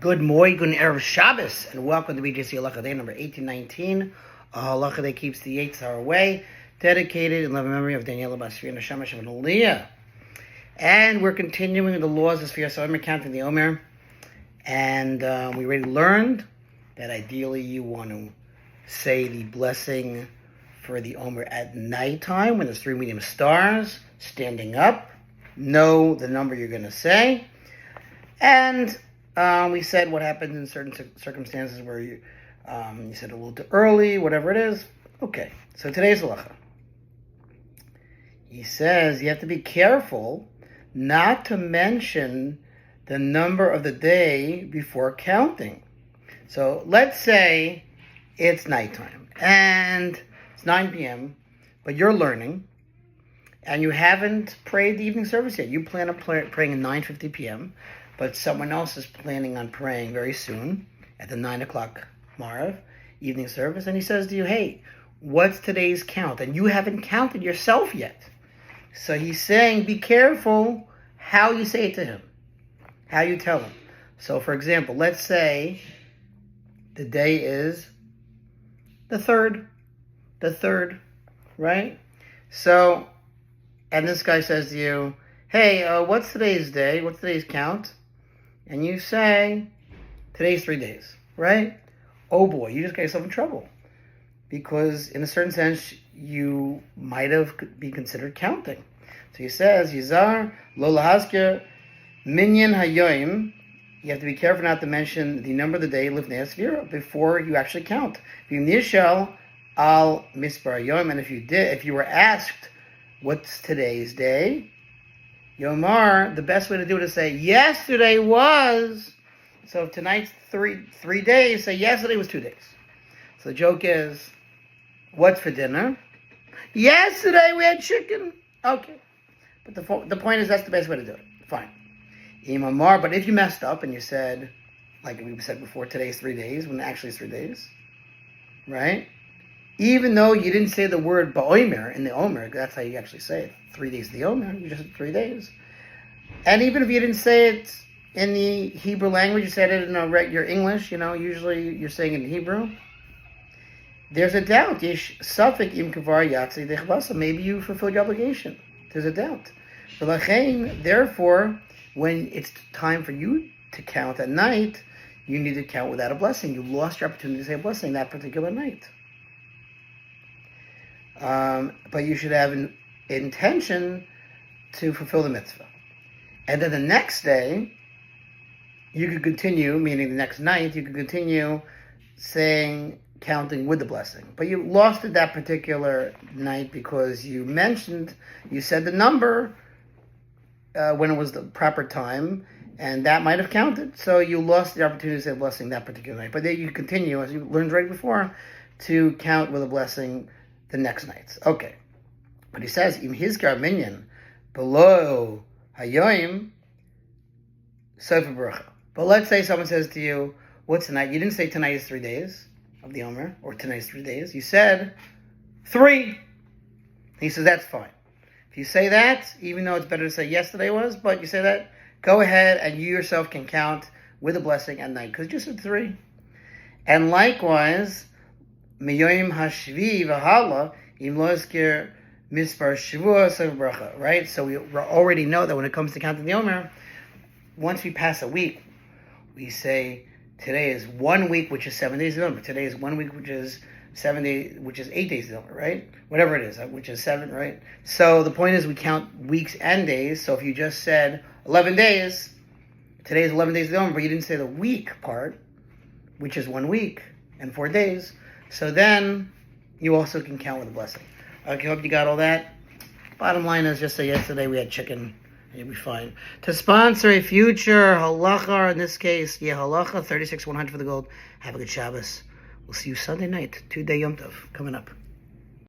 Good morning, good Erev Shabbos, and welcome to BJC Halacha A number 1819. A Halacha that keeps the Yetzer Hara away, dedicated in loving memory of Daniela Basri and Hashem Hashem and Aliyah. And we're continuing the laws of Sfira Omer, counting the Omer. And we already learned that ideally you want to say the blessing for the Omer at nighttime when there's 3 medium stars, standing up. Know the number you're going to say. And we said what happens in certain circumstances where you said a little too early, whatever it is. Okay, so today's halacha. He says you have to be careful not to mention the number of the day before counting. So let's say it's nighttime and it's 9 p.m., but you're learning and you haven't prayed the evening service yet. You plan on praying at 9:50 p.m., but someone else is planning on praying very soon at the 9 o'clock Marav evening service, and he says to you, hey, what's today's count? And you haven't counted yourself yet. So he's saying, be careful how you say it to him, how you tell him. So, for example, let's say the day is the third, right? So, and this guy says to you, hey, what's today's day? What's today's count? And you say, today's 3 days, right? Oh boy, you just got yourself in trouble. Because in a certain sense, you might have been considered counting. So he says, Yizar, lo lahazkir, minyan hayoim. You have to be careful not to mention the number of the day, livnei asvira, before you actually count. V'nishal al mispar hayoim. And if you were asked, what's today's day? Yomar, the best way to do it is say, yesterday was. So if tonight's three days, say yesterday was 2 days. So the joke is, what's for dinner? Yesterday we had chicken. Okay. But the point is that's the best way to do it. Fine. Imamar, but if you messed up and you said, like we said before, today's 3 days, when actually it's 3 days, right? Even though you didn't say the word ba'omer in the Omer, that's how you actually say it. 3 days of the Omer, you just said 3 days. And even if you didn't say it in the Hebrew language, you said it in your English, usually you're saying it in Hebrew. There's a doubt. Yesh safek im kavar yatsi dechvasa. Maybe you fulfilled your obligation. There's a doubt. Therefore, when it's time for you to count at night, you need to count without a blessing. You lost your opportunity to say a blessing that particular night. But you should have an intention to fulfill the mitzvah. And then the next day, you could continue, meaning the next night, you could continue counting with the blessing. But you lost it that particular night because you said the number when it was the proper time, and that might have counted. So you lost the opportunity to say a blessing that particular night. But then you continue, as you learned right before, to count with a blessing the next nights. Okay. But he says, Im hizkar minyan below hayoim sofer bracha. But let's say someone says to you, what's tonight? You didn't say tonight is 3 days of the Omer, or tonight is 3 days. You said 3. He says, that's fine. If you say that, even though it's better to say yesterday was, but you say that, go ahead and you yourself can count with a blessing at night, because you just said 3. And likewise, miyoim hashvi v'hala im lo ezkir mispar shavua sofer bracha, right? So we already know that when it comes to counting the Omer, once we pass a week, we say today is 1 week, which is 7 days of the Omer. Today is 1 week, which is 7 days, which is 8 days of the Omer, right? Whatever it is, which is 7, right? So the point is we count weeks and days. So if you just said 11 days, today is 11 days of the Omer, but you didn't say the week part, which is 1 week and 4 days. So then you also can count with a blessing. Okay, hope you got all that. Bottom line is just say yesterday we had chicken. You'll be fine. To sponsor a future halacha, in this case, halacha 36-100 for the gold. Have a good Shabbos. We'll see you Sunday night, 2-day Yom Tov coming up.